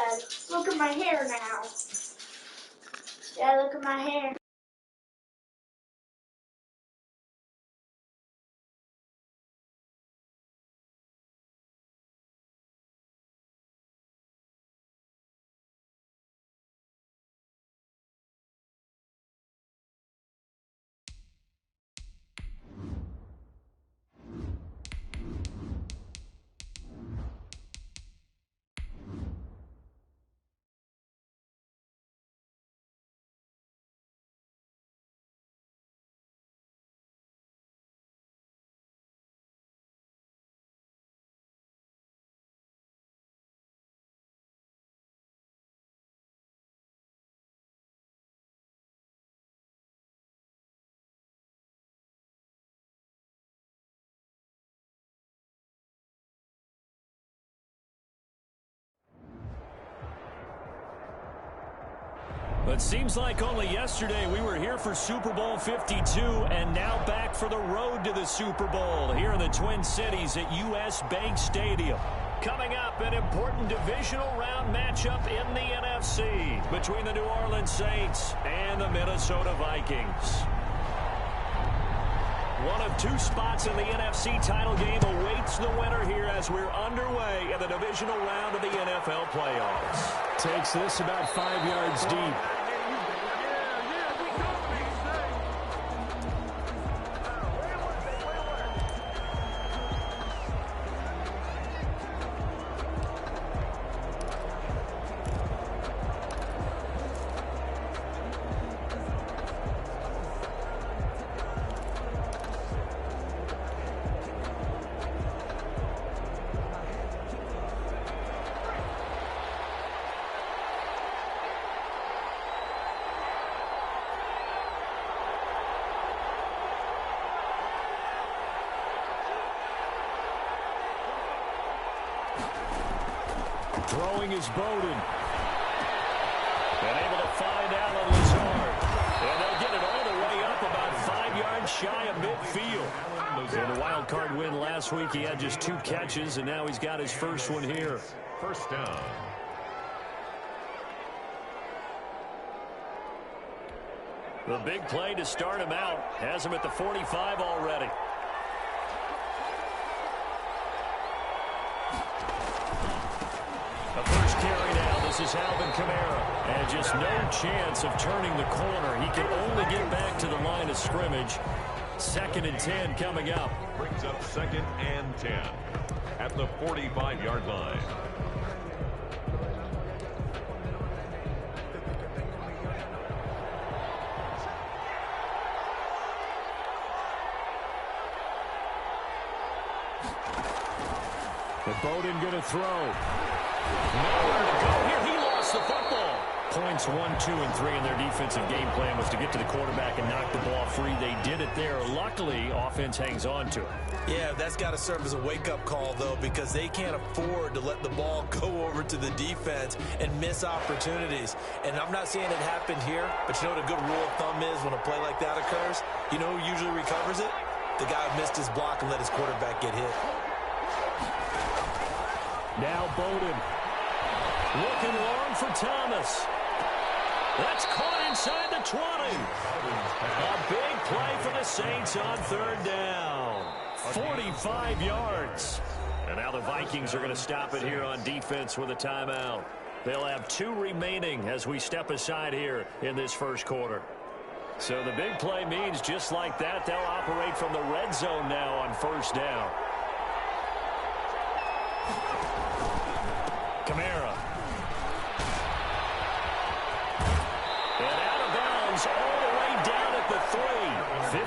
Dad, look at my hair now. Dad, look at my hair. It seems like only yesterday we were here for Super Bowl 52 and now back for the road to the Super Bowl here in the Twin Cities at US Bank Stadium. Coming up, an important divisional round matchup in the NFC between the New Orleans Saints and the Minnesota Vikings. One of two spots in the NFC title game awaits the winner here as we're underway in the divisional round of the NFL playoffs. Takes this about 5 yards deep. Throwing is Bowden. And able to find Alan Lazard. And they'll get it all the way up about 5 yards shy of midfield. In the wild card win last week, he had just 2 catches, and now he's got his first one here. First down. The big play to start him out. Has him at the 45 already. The first carry now. This is Alvin Kamara. And just no chance of turning the corner. He can only get back to the line of scrimmage. 2nd and 10 coming up. Brings up 2nd and 10 at the 45-yard line. But Bowden going to throw. Nowhere to go here. He lost the football. Points 1, 2, and 3 in their defensive game plan was to get to the quarterback and knock the ball free. They did it there. Luckily, offense hangs on to it. Yeah, that's got to serve as a wake-up call, though, because they can't afford to let the ball go over to the defense and miss opportunities. And I'm not saying it happened here, but you know what a good rule of thumb is when a play like that occurs? You know who usually recovers it? The guy who missed his block and let his quarterback get hit. Now Bowden. Looking long for Thomas. That's caught inside the 20. A big play for the Saints on 3rd down. 45 yards. And now the Vikings are going to stop it here on defense with a timeout. They'll have 2 remaining as we step aside here in this first quarter. So the big play means just like that, they'll operate from the red zone now on 1st down. Kamara. And out of bounds all the way down at the 3.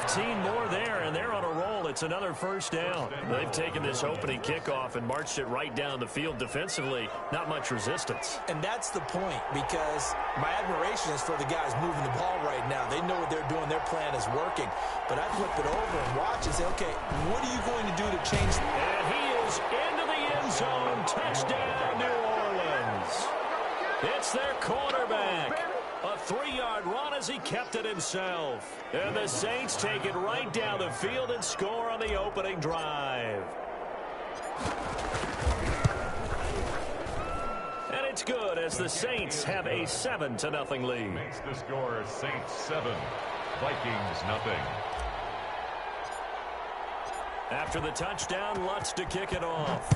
15 more there, and they're on a roll. It's another 1st down. They've taken this opening kickoff and marched it right down the field defensively. Not much resistance. And that's the point, because my admiration is for the guys moving the ball right now. They know what they're doing. Their plan is working. But I flip it over and watch and say, okay, what are you going to do to change? And he is into the end zone. Touchdown, New Orleans. It's their quarterback. A 3-yard run as he kept it himself. And the Saints take it right down the field and score on the opening drive. And it's good as the Saints have a 7-0 lead. Makes the score Saints 7, Vikings nothing. After the touchdown, Lutz to kick it off.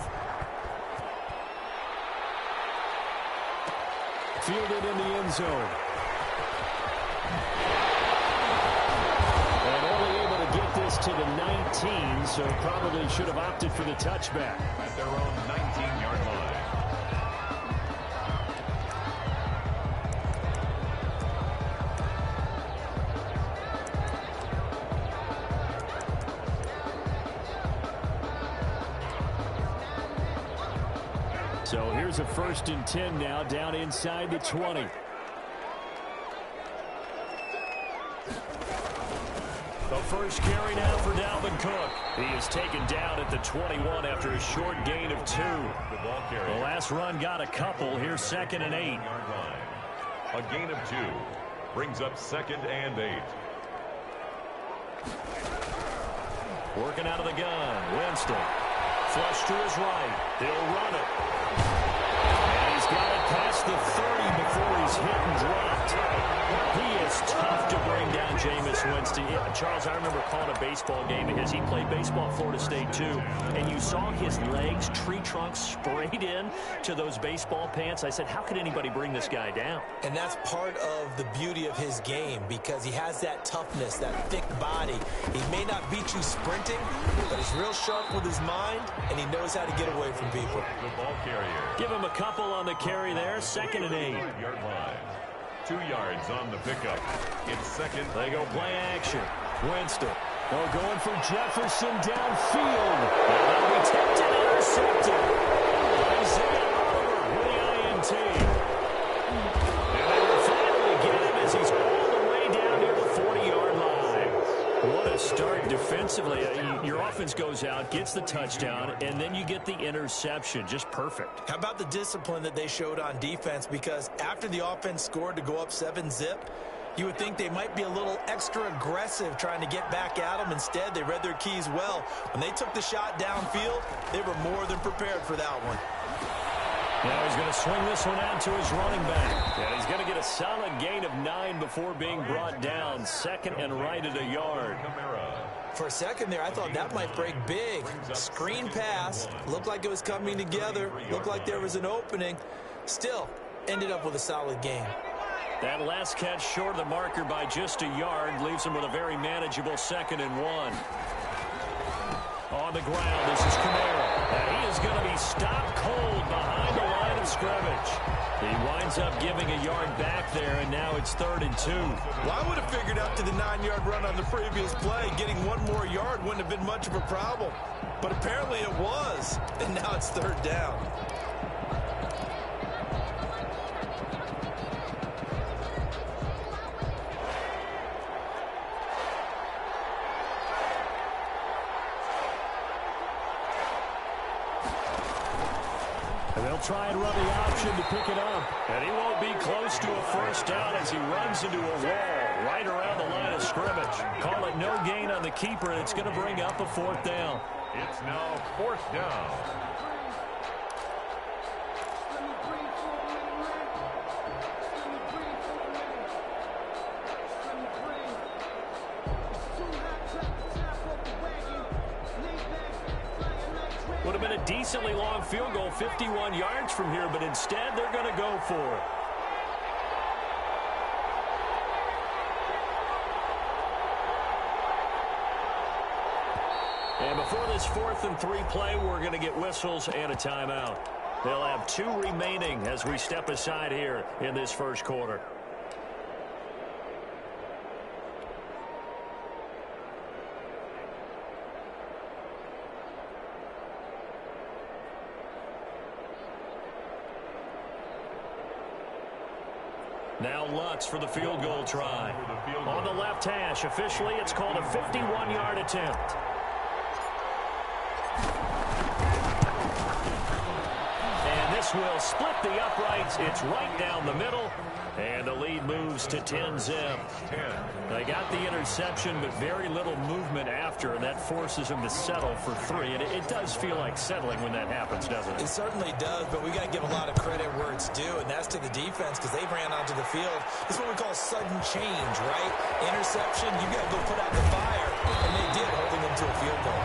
Fielded in the end zone. And only able to get this to the 19, so probably should have opted for the touchback. At their own 19-yard line. So here's a 1st and 10 now, down inside the 20. The first carry now for Dalvin Cook. He is taken down at the 21 after a short gain of 2. The last run got a couple. Here's 2nd and 8. A gain of 2 brings up 2nd and 8. Working out of the gun, Winston. Flush to his right. He'll run it. And he's got it past the 30 before he's hit and dropped. He is tough to bring down, Jameis Winston. Yeah, Charles, I remember calling a baseball game because he played baseball at Florida State too, and you saw his legs, tree trunks sprayed in to those baseball pants. I said, how could anybody bring this guy down? And that's part of the beauty of his game because he has that toughness, that thick body. He may not beat you sprinting, but he's real sharp with his mind, and he knows how to get away from people. The ball carrier. Give him a couple on the carry there. 2nd and 8. 5-yard line. 2 yards on the pickup. It's 2nd. They go play action. Winston. Oh, going for Jefferson downfield. And that'll be tipped and intercepted. Isaiah Oliver with the INT. And they will finally get him as he's all the way down near the 40-yard line. What a start defensively. Your offense goes out, gets the touchdown, and then you get the interception. Just perfect. How about the discipline that they showed on defense? Because after the offense scored to go up 7-zip, you would think they might be a little extra aggressive trying to get back at them. Instead, they read their keys well. When they took the shot downfield, they were more than prepared for that one. Now he's going to swing this one out to his running back. And he's going to get a solid gain of 9 before being brought down. 2nd and right at a yard. For a second there, I thought that might break big. Screen pass. Looked like it was coming together. Looked like there was an opening. Still, ended up with a solid gain. That last catch short of the marker by just a yard leaves him with a very manageable 2nd and 1. On the ground, this is Kamara. And he is going to be stopped cold behind the line of scrimmage. He winds up giving a yard back there, and now it's 3rd and 2. Well, I would have figured after the 9-yard run on the previous play, getting 1 more yard wouldn't have been much of a problem. But apparently it was, and now it's 3rd down. They'll try and run the option to pick it up. And he won't be close to a 1st down as he runs into a wall right around the line of scrimmage. Call it no gain on the keeper, and it's going to bring up a 4th down. It's now 4th down. Would have been a decently long field goal, 51 yards from here, but instead they're going to go for it. And before this 4th and 3 play, we're going to get whistles and a timeout. They'll have 2 remaining as we step aside here in this 1st quarter. Now Lutz for the field goal try. On the left hash, officially it's called a 51-yard attempt. And this This will split the uprights. It's right down the middle. And the lead moves to 10-zip. They got the interception, but very little movement after, and that forces them to settle for 3. And it does feel like settling when that happens, doesn't it? It certainly does, but we got to give a lot of credit where it's due, and that's to the defense because they ran onto the field. This is what we call sudden change, right? Interception, you got to go put out the fire, and they did, holding them to a field goal.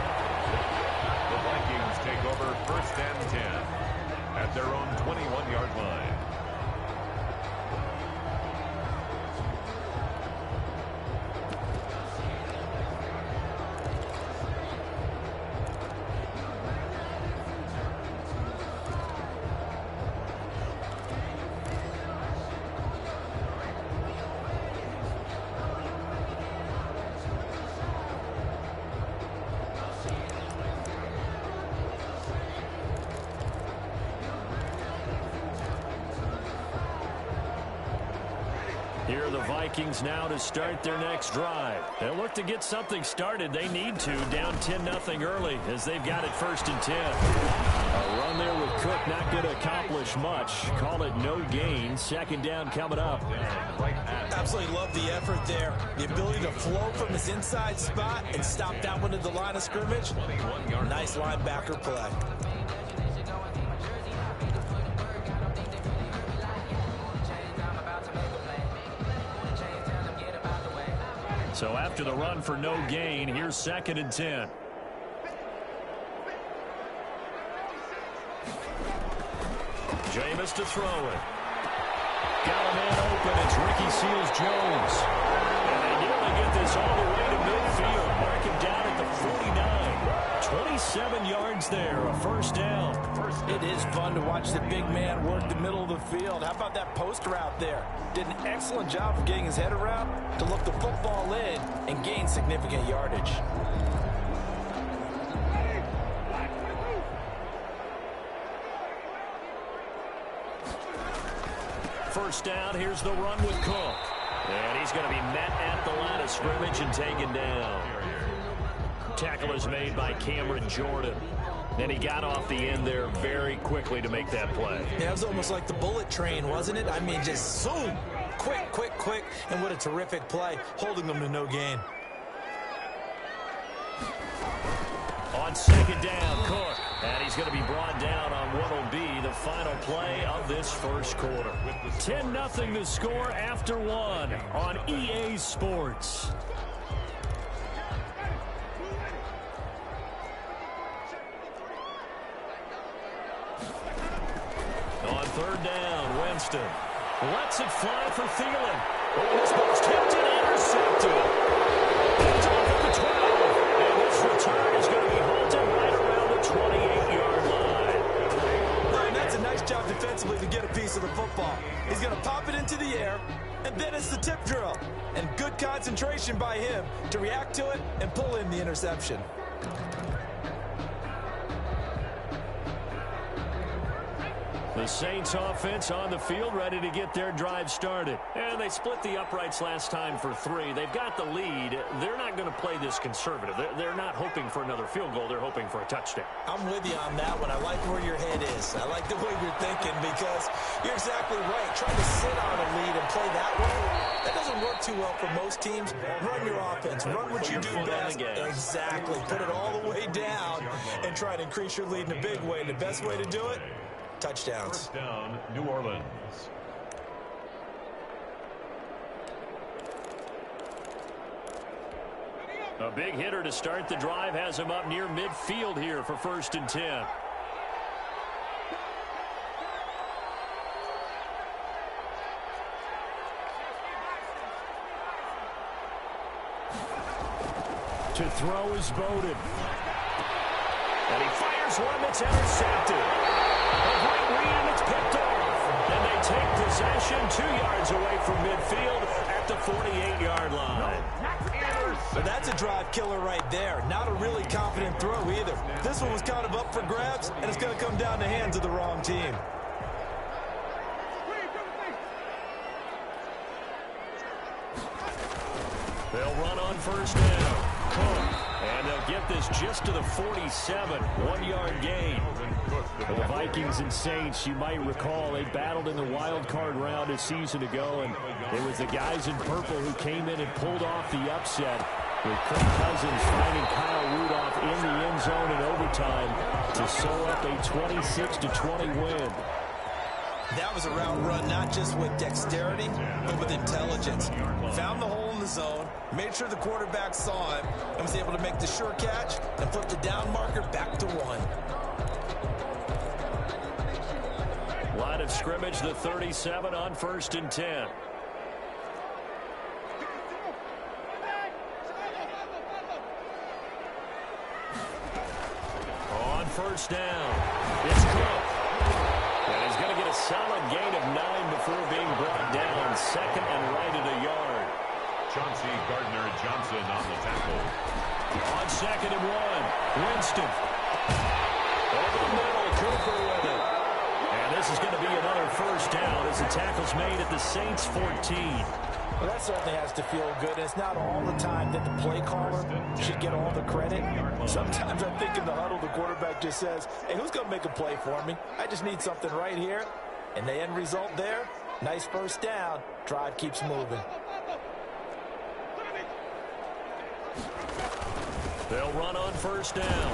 The Vikings take over 1st and 10 at their own 21-yard line. Here are the Vikings now to start their next drive. They'll look to get something started. They need to, down 10-0 early as they've got it 1st and 10. A run there with Cook not going to accomplish much. Call it no gain. 2nd down coming up. Absolutely love the effort there. The ability to flow from his inside spot and stop that one at the line of scrimmage. Nice linebacker play. So after the run for no gain, here's 2nd and 10. Jameis to throw it. Got a man open. It's Ricky Seals-Jones. And they nearly get this all the way to midfield. Mark him down at the 49. 27 yards there, a 1st down. It is fun to watch the big man work the middle of the field. How about that post route there? Did an excellent job of getting his head around to look the football in and gain significant yardage. First down, here's the run with Cook. And he's going to be met at the line of scrimmage and taken down. Tackle is made by Cameron Jordan. And he got off the end there very quickly to make that play. Yeah, it was almost like the bullet train, wasn't it? I mean, just zoom. Quick, quick, quick. And what a terrific play, holding them to no gain. On 2nd down, Cook. And he's going to be brought down on what will be the final play of this 1st quarter. 10-0 the score after 1 on EA Sports. On 3rd down, Winston lets it fly for Thielen. Oh, this ball's tipped and intercepted. It's off at the 12. And this return is going to be halted right around the 28-yard line. And that's a nice job defensively to get a piece of the football. He's going to pop it into the air, and then it's the tip drill. And good concentration by him to react to it and pull in the interception. The Saints offense on the field ready to get their drive started. And they split the uprights last time for 3. They've got the lead. They're not going to play this conservative. They're not hoping for another field goal. They're hoping for a touchdown. I'm with you on that one. I like where your head is. I like the way you're thinking because you're exactly right. Trying to sit on a lead and play that way, that doesn't work too well for most teams. Run your offense. Run what you do best. Exactly. Put it all the way down and try to increase your lead in a big way. And the best way to do it, touchdowns. 1st down, New Orleans. A big hitter to start the drive has him up near midfield here for 1st and 10. To throw is Bowden. And he fires one that's intercepted. A great read, and it's picked off. And they take possession 2 yards away from midfield at the 48-yard line. But that's a drive killer right there. Not a really confident throw either. This one was kind of up for grabs, and it's going to come down the hands of the wrong team. They'll run on 1st down. Cook And they'll get this just to the 47, 1-yard gain. For the Vikings and Saints, you might recall, they battled in the wild card round a season ago, and it was the guys in purple who came in and pulled off the upset, with Kirk Cousins finding Kyle Rudolph in the end zone in overtime to sew up a 26-20 win. That was a route run not just with dexterity, but with intelligence. Found the hole in the zone, made sure the quarterback saw him, and was able to make the sure catch and flip the down marker back to 1. Line of scrimmage, the 37 on 1st and 10. On 1st down, it's Cook. And he's going to get a solid gain of 9 before being brought down. 2nd and right at a yard. Chauncey Gardner-Johnson on the tackle. On 2nd and 1, Winston. Over the middle, Cooper with it. And this is going to be another 1st down as the tackle's made at the Saints' 14. Well, that certainly has to feel good. It's not all the time that the play caller should get all the credit. Sometimes I think in the huddle, the quarterback just says, hey, who's going to make a play for me? I just need something right here. And the end result there, nice 1st down. Drive keeps moving. They'll run on 1st down.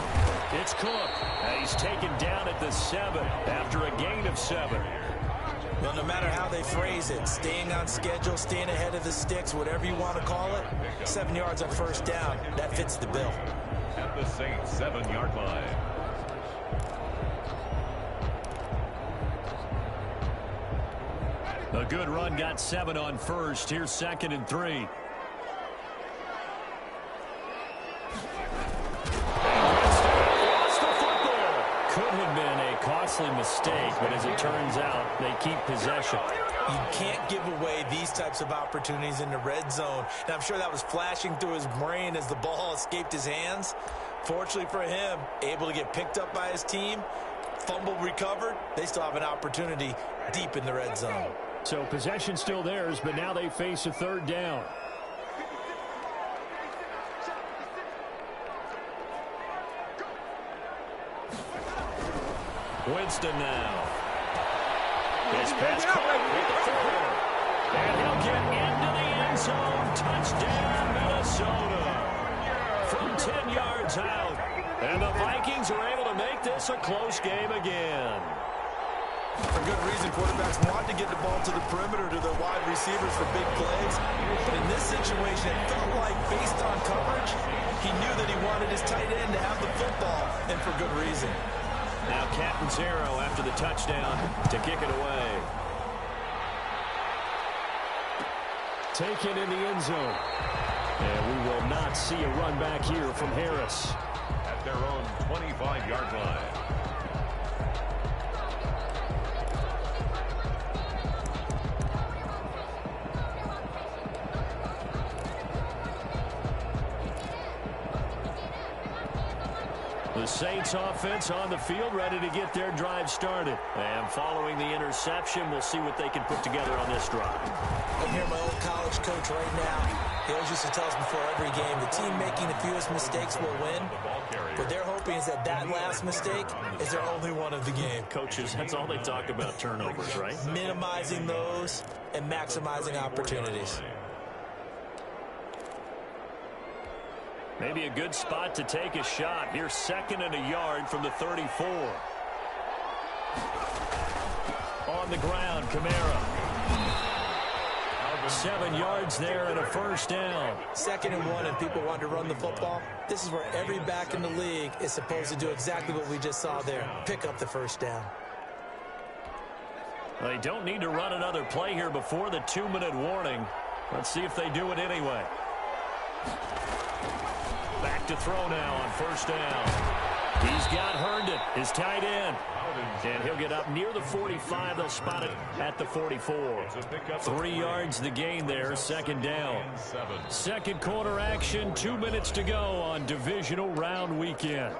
It's Cook. And he's taken down at the 7 after a gain of 7. Well, no matter how they phrase it, staying on schedule, staying ahead of the sticks, whatever you want to call it, 7 yards on 1st down, that fits the bill. At the Saints' 7-yard line. A good run got 7 on 1st. Here's 2nd and 3. Could have been a costly mistake, but as it turns out, they keep possession. You can't give away these types of opportunities in the red zone. And I'm sure that was flashing through his brain as the ball escaped his hands. Fortunately for him, able to get picked up by his team, fumble recovered. They still have an opportunity deep in the red zone. So possession still theirs, but now they face a 3rd down. Winston now. His pass caught with the 4. And he'll get into the end zone. Touchdown, Minnesota. From 10 yards out. And the Vikings are able to make this a close game again. For good reason, quarterbacks want to get the ball to the perimeter to their wide receivers for big plays. But in this situation, it felt like, based on coverage, he knew that he wanted his tight end to have the football, and for good reason. Now Catanzaro after the touchdown to kick it away. Taken in the end zone. And we will not see a run back here from Harris. At their own 25-yard line. The Saints offense on the field, ready to get their drive started. And following the interception, we'll see what they can put together on this drive. I'm here, my old college coach right now. He always used to tell us before every game, the team making the fewest mistakes will win. What they're hoping is that last mistake is their only one of the game. Coaches, that's all they talk about, turnovers, right? Minimizing those and maximizing opportunities. Maybe a good spot to take a shot. Here's 2nd and a yard from the 34. On the ground, Kamara. 7 yards there and a 1st down. 2nd and 1 and people want to run the football. This is where every back in the league is supposed to do exactly what we just saw there. Pick up the 1st down. They don't need to run another play here before the 2-minute warning. Let's see if they do it anyway. Back to throw now on 1st down. He's got Herndon, his tight end. And he'll get up near the 45. They'll spot it at the 44. 3 yards the gain there, 2nd down. 2nd quarter action, 2 minutes to go on divisional round weekend.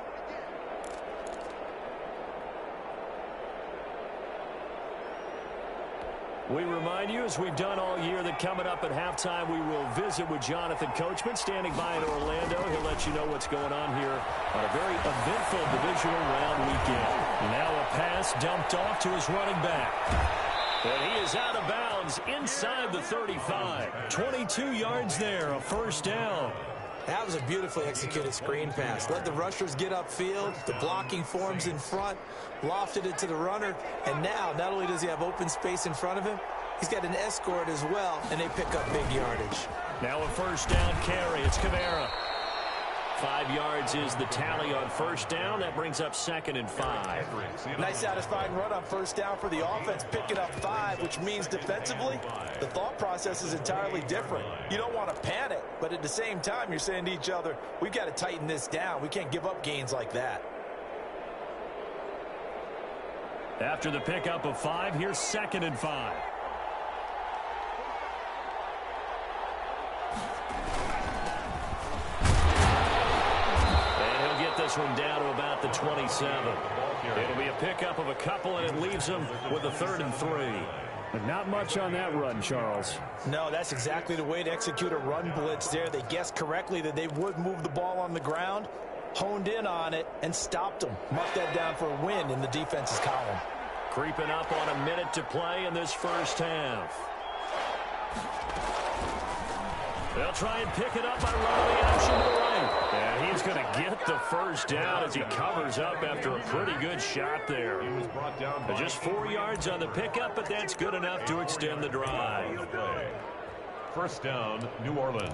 We remind you, as we've done all year, that coming up at halftime, we will visit with Jonathan Coachman, standing by in Orlando. He'll let you know what's going on here on a very eventful divisional round weekend. Now a pass dumped off to his running back. And he is out of bounds inside the 35. 22 yards there, a first down. That was a beautifully executed screen pass. Let the rushers get upfield. The blocking forms in front. Lofted it to the runner. And now, not only does he have open space in front of him, he's got an escort as well, and they pick up big yardage. Now a first down carry. It's Kamara. 5 yards is the tally on first down. That brings up 2nd and 5. Nice satisfying run on first down for the offense, picking up 5, which means defensively, the thought process is entirely different. You don't want to panic, but at the same time, you're saying to each other, we've got to tighten this down. We can't give up gains like that. After the pickup of 5, here's 2nd and 5. This one down to about the 27. It'll be a pickup of a couple, and it leaves them with a 3rd and 3. But not much on that run, Charles. No, that's exactly the way to execute a run blitz there. They guessed correctly that they would move the ball on the ground, honed in on it, and stopped them. Mark that down for a win in the defense's column. Creeping up on a minute to play in this first half. They'll try and pick it up by running the option to the right. And he's going to get the first down as he covers up after a pretty good shot there. Just 4 yards on the pickup, but that's good enough to extend the drive. First down, New Orleans.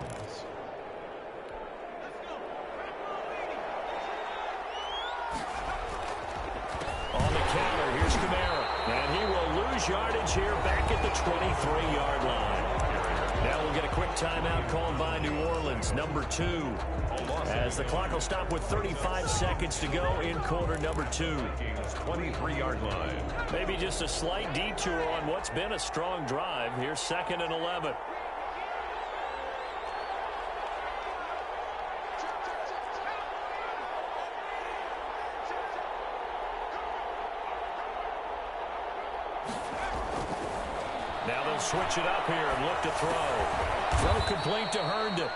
On the counter, here's Kamara. And he will lose yardage here back at the 23-yard line. Now we'll get a quick timeout called by New Orleans, number 2. As the clock will stop with 35 seconds to go in quarter number 2. 23-yard line. Maybe just a slight detour on what's been a strong drive. Here's 2nd and 11. Now they'll switch it up here and look to throw. Throw complete to Herndon.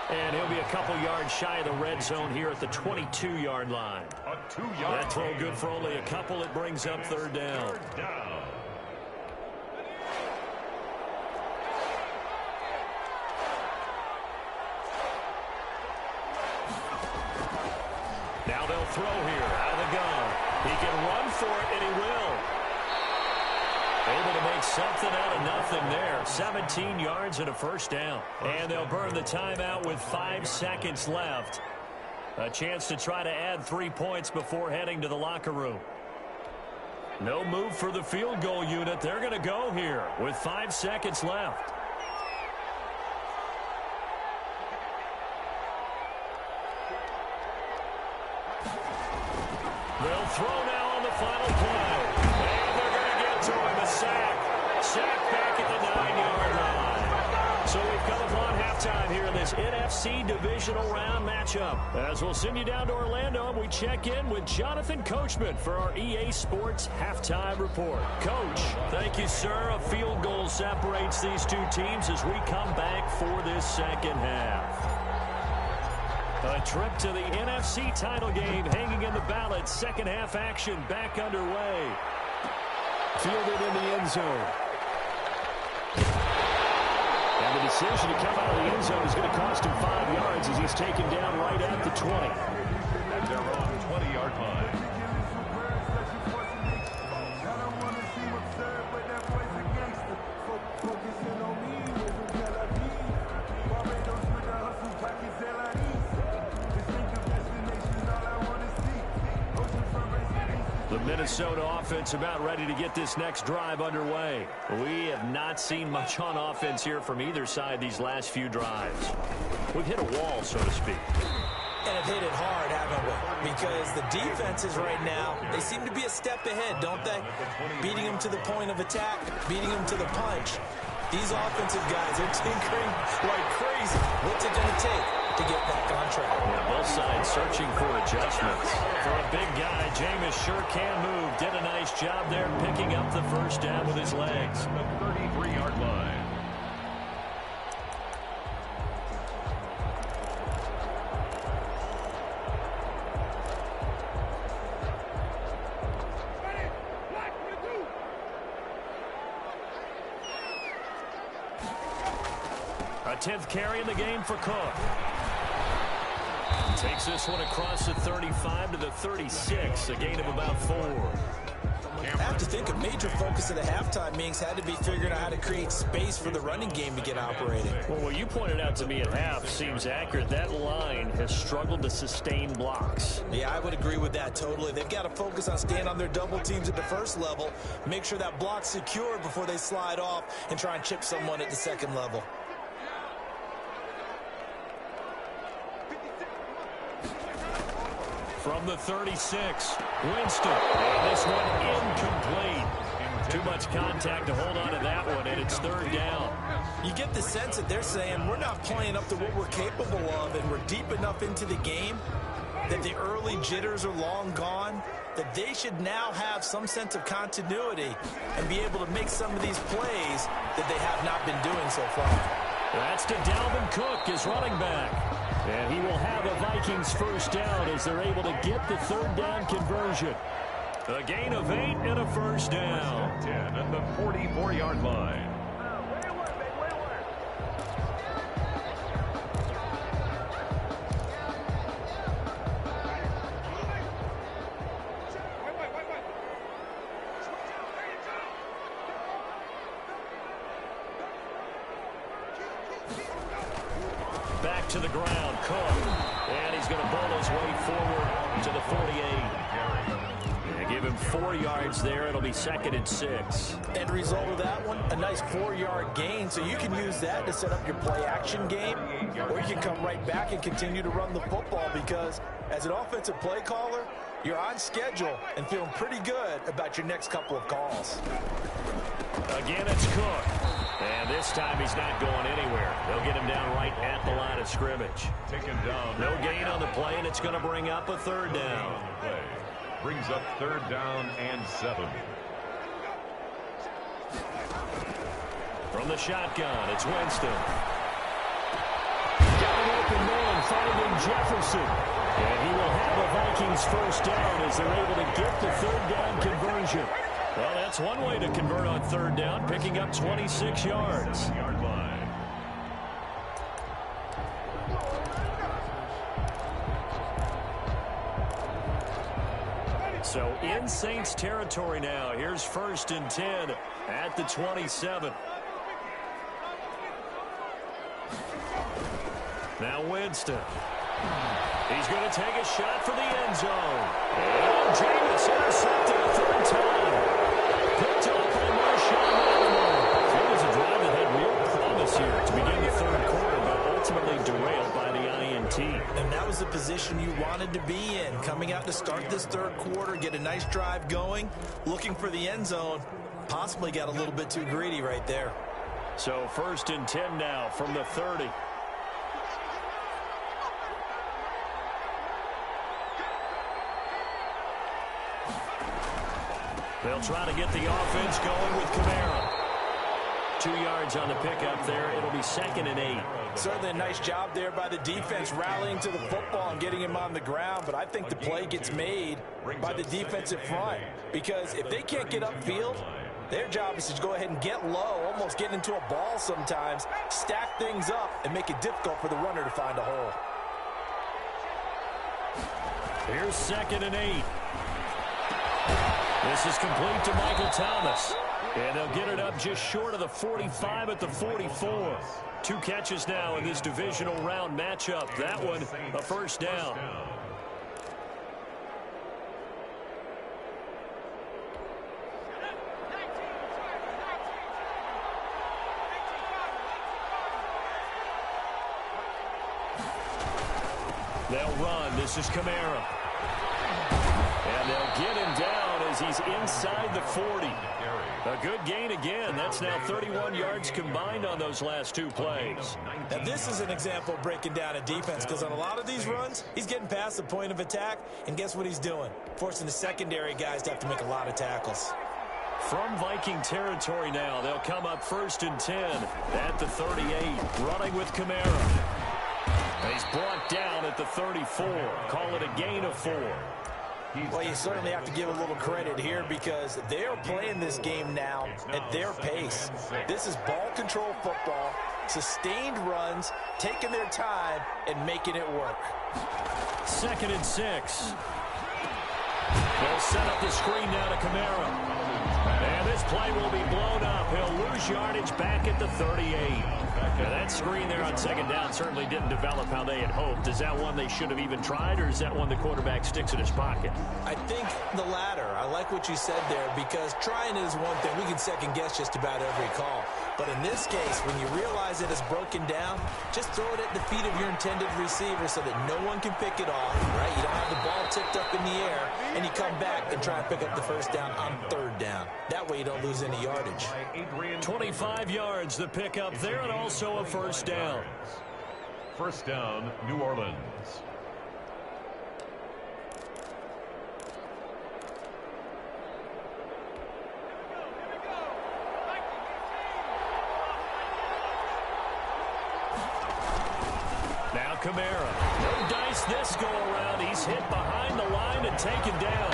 And he'll be a couple yards shy of the red zone here at the 22-yard line. That throw good for only a couple. It brings up 3rd down. Now they'll throw here out of the gun. He can run for it, and he will. Able to make something out of nothing there. 17 yards and a first down. And they'll burn the timeout with 5 seconds left. A chance to try to add 3 points before heading to the locker room. No move for the field goal unit. They're going to go here with 5 seconds left. They'll throw now on the final play. And they're going to get to him. A sack. Sack back at the 9-yard line. So we've come upon halftime here in this NFC divisional round matchup. As we'll send you down to Orlando, and we check in with Jonathan Coachman for our EA Sports halftime report. Coach, thank you, sir. A field goal separates these two teams as we come back for this second half. A trip to the NFC title game hanging in the balance. Second half action back underway. Fielded in the end zone. And the decision to come out of the end zone is going to cost him 5 yards as he's taken down right at the 20. At their own 20-yard line. The Minnesota offense about ready to get this next drive underway. We have not seen much on offense here from either side these last few drives. We've hit a wall, so to speak. And have hit it hard, haven't we? Because the defenses right now, they seem to be a step ahead, don't they? Beating them to the point of attack, beating them to the punch. These offensive guys are tinkering like crazy. What's it going to take? to get back on track. Yeah, both sides searching for adjustments. For a big guy, Jameis sure can move. Did a nice job there picking up the first down with his legs. The 33-yard line. A 10th carry in the game for Cook. Takes this one across the 35 to the 36, a gain of about 4. I have to think a major focus of the halftime meetings had to be figuring out how to create space for the running game to get operating. Well, what you pointed out to me at half seems accurate. That line has struggled to sustain blocks. Yeah, I would agree with that totally. They've got to focus on staying on their double teams at the first level, make sure that block's secure before they slide off and try and chip someone at the second level. From the 36, Winston. And this one incomplete. Too much contact to hold on to that one, and it's third down. You get the sense that they're saying we're not playing up to what we're capable of, and we're deep enough into the game that the early jitters are long gone, that they should now have some sense of continuity and be able to make some of these plays that they have not been doing so far. That's to Dalvin Cook, his running back. And he will have a Vikings first down as they're able to get the third down conversion. A gain of 8 and a first down. 10 at the 44-yard line. Back to the ground, Cook. And he's going to bowl his way forward to the 48. And give him 4 yards there. It'll be 2nd and 6. End result of that one, a nice 4-yard gain, so you can use that to set up your play-action game, or you can come right back and continue to run the football because as an offensive play caller, you're on schedule and feeling pretty good about your next couple of calls. Again, it's Cook. And this time he's not going anywhere. They'll get him down right at the line of scrimmage. Taken down. No gain on the play, and it's going to bring up a third down. Brings up third down and 7. From the shotgun, it's Winston. Got an open man finding Jefferson. And he will have a Vikings first down as they're able to get the third down conversion. Well, that's one way to convert on third down, picking up 26 yards. So in Saints territory now. Here's 1st and 10 at the 27. Now Winston. He's going to take a shot for the end zone. And Jameis intercepted a third time. Picked up by Marshawn Lattimore. It was a drive that had real promise here to begin the third quarter, but ultimately derailed by the INT. And that was the position you wanted to be in, coming out to start this third quarter, get a nice drive going, looking for the end zone. Possibly got a little bit too greedy right there. So 1st and 10 now from the 30. They'll try to get the offense going with Kamara. 2 yards on the pickup there. It'll be 2nd and 8. Certainly a nice job there by the defense rallying to the football and getting him on the ground, but I think the play gets made by the defensive front because if they can't get upfield, their job is to go ahead and get low, almost get into a ball sometimes, stack things up, and make it difficult for the runner to find a hole. Here's 2nd and 8. This is complete to Michael Thomas. And they'll get it up just short of the 45 at the 44. 2 catches now in this divisional round matchup. That one, a first down. They'll run. This is Kamara. And they'll get him down as he's inside the 40. A good gain again. That's now 31 yards combined on those last two plays. Now, this is an example of breaking down a defense, because on a lot of these runs, he's getting past the point of attack, and guess what he's doing? Forcing the secondary guys to have to make a lot of tackles. From Viking territory now, they'll come up 1st and 10 at the 38, running with Kamara. He's brought down at the 34. Call it a gain of 4. Well, you certainly have to give a little credit here, because they're playing this game now at their pace. This is ball control football, sustained runs, taking their time, and making it work. 2nd and 6. They'll set up the screen now to Kamara. And this play will be blown up. He'll lose yardage back at the 38. Now that screen there on 2nd down certainly didn't develop how they had hoped. Is that one they should have even tried, or is that one the quarterback sticks in his pocket? I think the latter. I like what you said there, because trying it is one thing. We can second guess just about every call. But in this case, when you realize it is broken down, just throw it at the feet of your intended receiver so that no one can pick it off, right? You don't have the ball tipped up in the air, and you come back and try and pick up the 1st down on 3rd down. That way you don't lose any yardage. 25 yards the pickup there, and also a 1st down. 1st down, New Orleans. Now Kamara. No dice this go around. He's hit behind the line and taken down.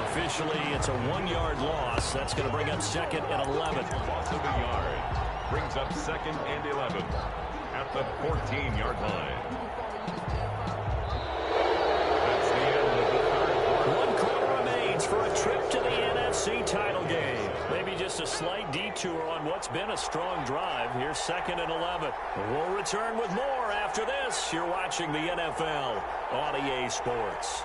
Officially, it's a 1-yard loss. That's going to bring up 2nd and 11. Loss of a yard. Brings up 2nd and 11 at the 14-yard line. That's the end of the 3rd quarter. 1 quarter remains for a trip to the NFC title game. Maybe just a slight detour on what's been a strong drive. Here's 2nd and 11. We'll return with more after this. You're watching the NFL on EA Sports.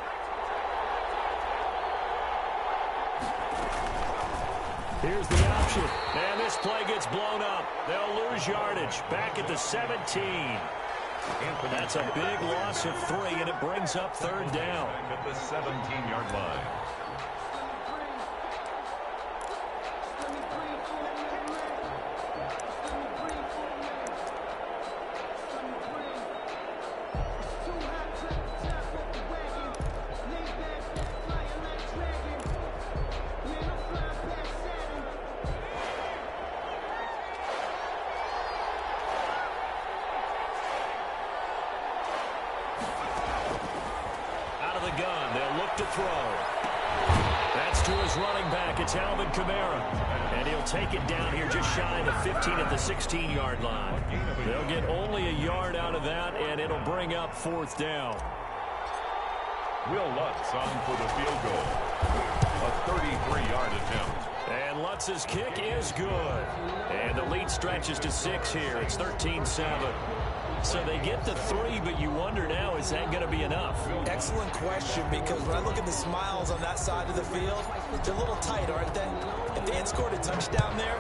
Here's the option. And this play gets blown up. They'll lose yardage. Back at the 17. That's a big loss of 3, and it brings up 3rd down. At the 17-yard line. And he'll take it down here just shy of the 15 at the 16-yard line. They'll get only a yard out of that, and it'll bring up 4th down. Will Lutz on for the field goal. A 33-yard attempt. And Lutz's kick is good. And the lead stretches to 6 here. It's 13-7. So they get the 3, but you wonder now, is that going to be enough? Excellent question, because when I look at the smiles on that side of the field, they're a little tight, aren't they? If they had scored a touchdown there,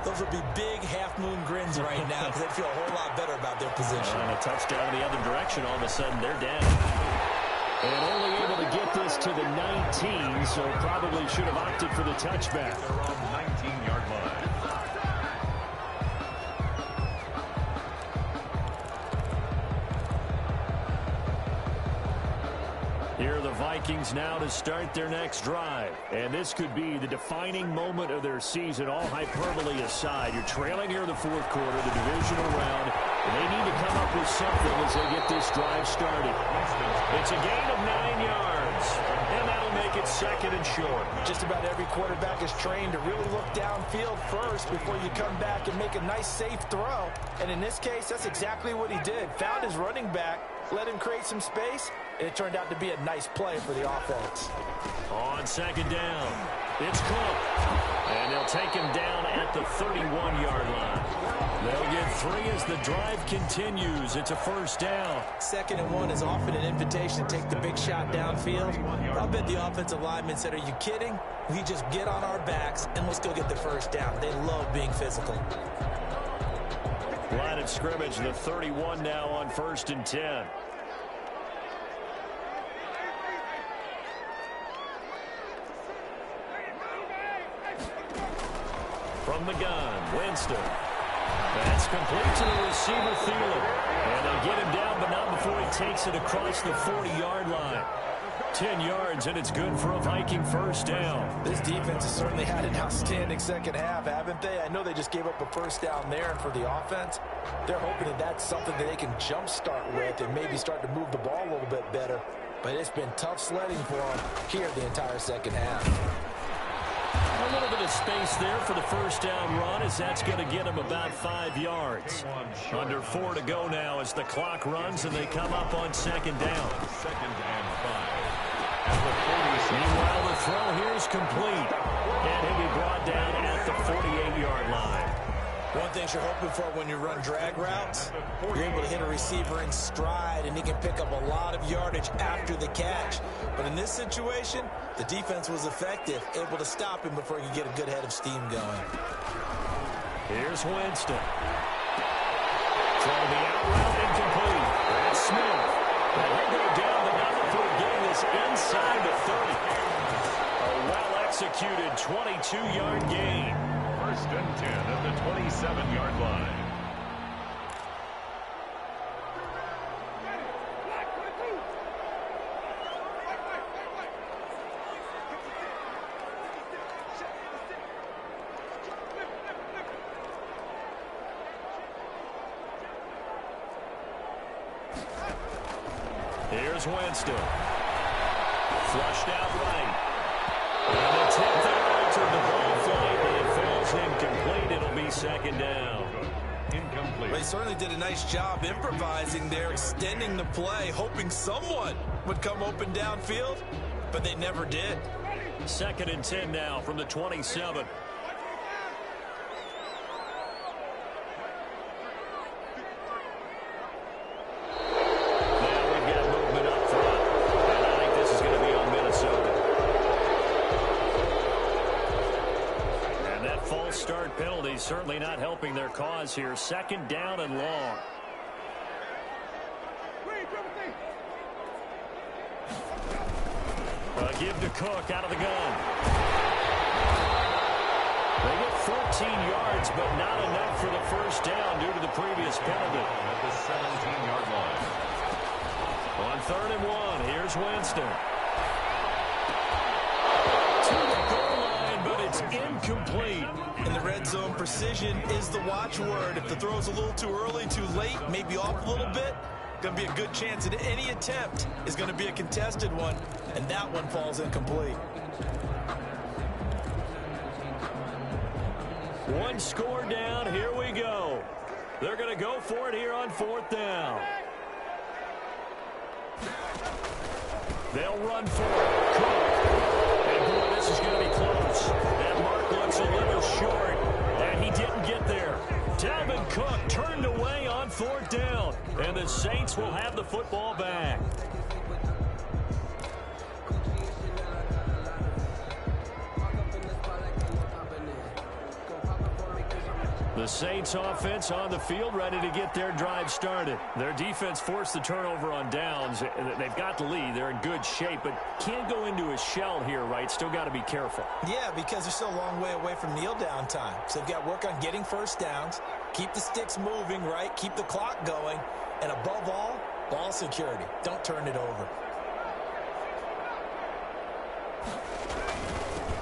those would be big half-moon grins right now, because they'd feel a whole lot better about their position. And a touchdown in the other direction, all of a sudden they're down. And only able to get this to the 19, so probably should have opted for the touchback. They're on 19-yard line. Here are the Vikings now to start their next drive. And this could be the defining moment of their season, all hyperbole aside. You're trailing here in the 4th quarter, the divisional round. And they need to come up with something as they get this drive started. It's a gain of 9 yards. And that'll make it 2nd and short. Just about every quarterback is trained to really look downfield first before you come back and make a nice, safe throw. And in this case, that's exactly what he did. Found his running back, let him create some space, and it turned out to be a nice play for the offense. On 2nd down, it's Cook. And they'll take him down at the 31-yard line. They'll get 3 as the drive continues. It's a 1st down. 2nd and 1 is often an invitation to take the big shot downfield. I'll bet the offensive lineman said, are you kidding? We just get on our backs and let's go get the 1st down. They love being physical. Line of scrimmage, the 31 now on 1st and 10. From the gun, Winston. That's complete to the receiver, Thielen. And they get him down, but not before he takes it across the 40-yard line. 10 yards, and it's good for a Viking first down. This defense has certainly had an outstanding second half, haven't they? I know they just gave up a first down there, and for the offense, they're hoping that that's something that they can jumpstart with and maybe start to move the ball a little bit better. But it's been tough sledding for them here the entire second half. A little bit of space there for the first down run, as that's going to get him about 5 yards. Under 4 to go now as the clock runs and they come up on second down. Second and 5. Meanwhile, the throw here is complete. And he'll be brought down at the 48-yard line. One thing you're hoping for when you run drag routes, you're able to hit a receiver in stride, and he can pick up a lot of yardage after the catch. But in this situation, the defense was effective, able to stop him before he could get a good head of steam going. Here's Winston. From the out route, incomplete. That's Smith. And he'll go down, but not before getting this inside the 30. A well-executed 22-yard gain. First and 10 at the 27-yard line. Here's Winston. Flushed out right. And the tip there entered the ball flight, and it falls incomplete. It'll be second down. Incomplete. They certainly did a nice job improvising there, extending the play, hoping someone would come open downfield, but they never did. Second and 10 now from the 27. Start penalty certainly not helping their cause here. Second down and long. Give to Cook out of the gun. They get 14 yards, but not enough for the first down due to the previous penalty. At the 17-yard line. On 3rd and 1, here's Winston. Incomplete. In the red zone, precision is the watchword. If the throw's a little too early, too late, maybe off a little bit, going to be a good chance that any attempt is going to be a contested one, and that one falls incomplete. One score down. Here we go. They're going to go for it here on 4th down. They'll run for it. Cook. And boy, this is going to be close. That mark looks a little short, and he didn't get there. Dalvin Cook turned away on 4th down, and the Saints will have the football back. The Saints offense on the field, ready to get their drive started. Their defense forced the turnover on downs. They've got the lead. They're in good shape, but can't go into a shell here, right? Still got to be careful. Yeah, because they're still a long way away from kneel down time. So they've got to work on getting first downs, keep the sticks moving, right? Keep the clock going, and above all, ball security. Don't turn it over.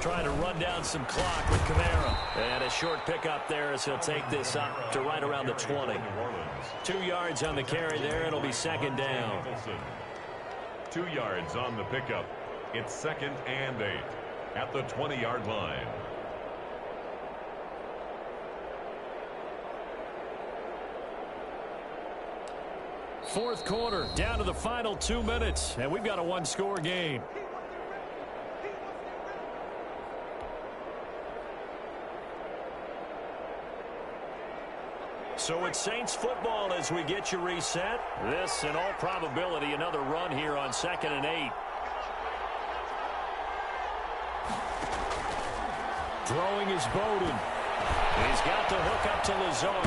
Trying to run down some clock with Kamara. And a short pickup there as he'll take this up to right around the 20. 2 yards on the carry there. It'll be second down. 2 yards on the pickup. It's 2nd and 8 at the 20-yard line. Fourth quarter, down to the final 2 minutes, and we've got a one-score game. So it's Saints football as we get you reset. This, in all probability, another run here on 2nd and 8. Throwing is Bowden. He's got the hook up to Lazard.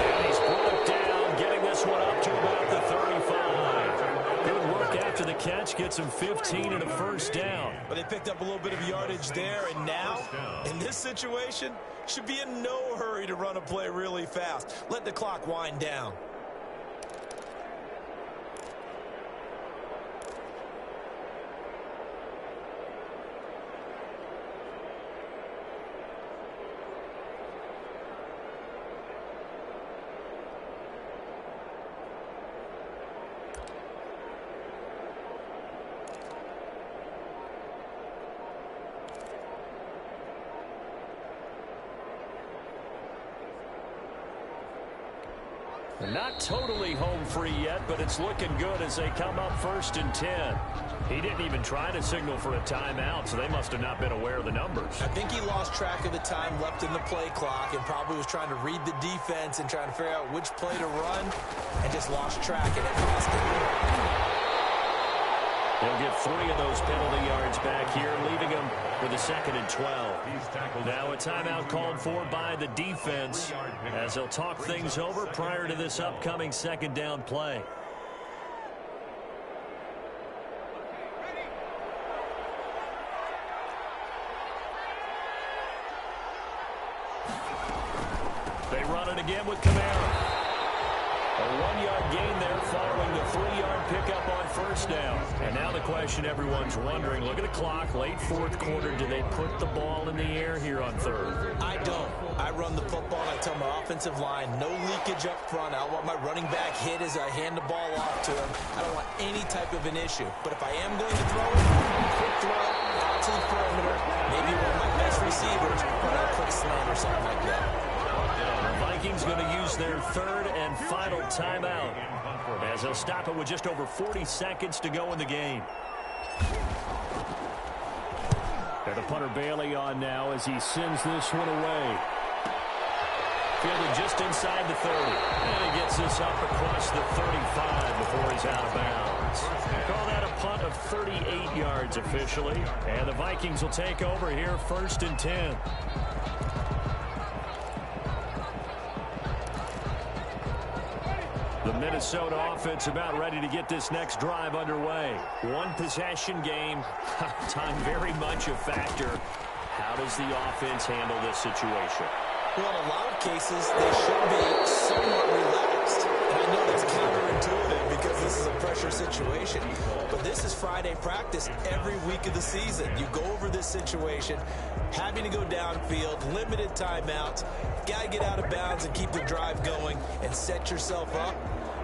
And he's brought down, getting this one up to about the 35. Good work after the catch, gets him 15 and a first down. But they picked up a little bit of yardage there, and now, in this situation, should be in no hurry to run a play really fast. Let the clock wind down. Not totally home free yet, but it's looking good as they come up 1st and 10. He didn't even try to signal for a timeout, so they must have not been aware of the numbers. I think he lost track of the time left in the play clock and probably was trying to read the defense and trying to figure out which play to run and just lost track, and it cost him. They'll get 3 of those penalty yards back here, leaving them with a 2nd and 12. Now a timeout called for by the defense as they'll talk things over prior to this upcoming 2nd down play. They run it again with Kamara. A 1-yard gain there following the 3-yard pickup on 1st down. And now the question everyone's wondering, look at the clock, late 4th quarter, do they put the ball in the air here on 3rd? I don't. I run the football, and I tell my offensive line, no leakage up front. I don't want my running back hit as I hand the ball off to him. I don't want any type of an issue. But if I am going to throw it, quick throw out to the perimeter, maybe one of my best receivers run a quick slant or something like that. The Vikings going to use their 3rd and final timeout as they'll stop it with just over 40 seconds to go in the game. Got the punter Bailey on now as he sends this one away. Fielded just inside the 30. And he gets this up across the 35 before he's out of bounds. Call that a punt of 38 yards officially. And the Vikings will take over here 1st and 10. The Minnesota offense about ready to get this next drive underway. One possession game. Time very much a factor. How does the offense handle this situation? Well, in a lot of cases, they should be somewhat relaxed. And I know that's counterintuitive because this is a pressure situation. But this is Friday practice every week of the season. You go over this situation, having to go downfield, limited timeouts, got to get out of bounds and keep the drive going and set yourself up.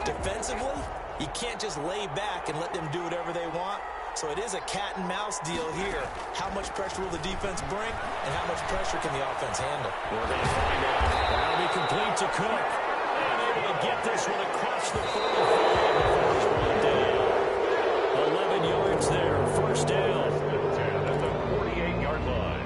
Defensively, you can't just lay back and let them do whatever they want. So it is a cat and mouse deal here. How much pressure will the defense bring, and how much pressure can the offense handle? We're going to find out. That'll be complete to Cook. And able to get this one across the 45 before it's brought down. 11 yards there, 1st down. At the 48-yard line.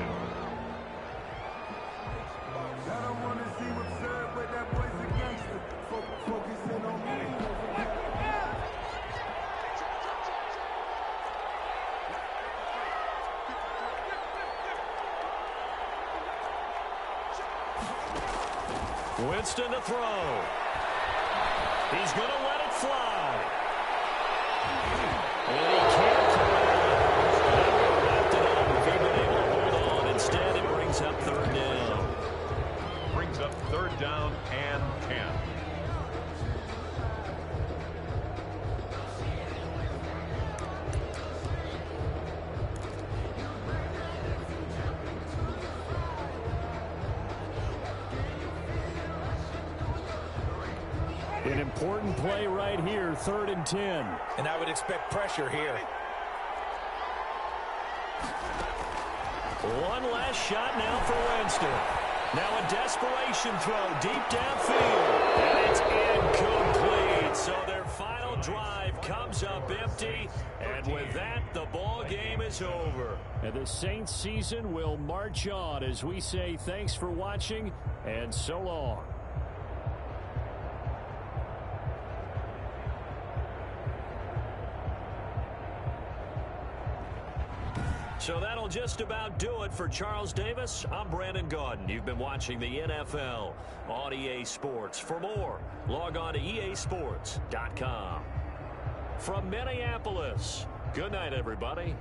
Winston to throw. He's going to let it fly. And he can't throw it. Wrapped it up. If he'd been able to hold on, instead it brings up 3rd down. Brings up 3rd down and 10. An important play right here, 3rd and 10. And I would expect pressure here. One last shot now for Winston. Now a desperation throw deep downfield. And it's incomplete. So their final drive comes up empty. And with that, the ball game is over. And the Saints season will march on as we say thanks for watching and so long. So that'll just about do it for Charles Davis. I'm Brandon Gaudin. You've been watching the NFL on EA Sports. For more, log on to easports.com. from Minneapolis. Good night, everybody.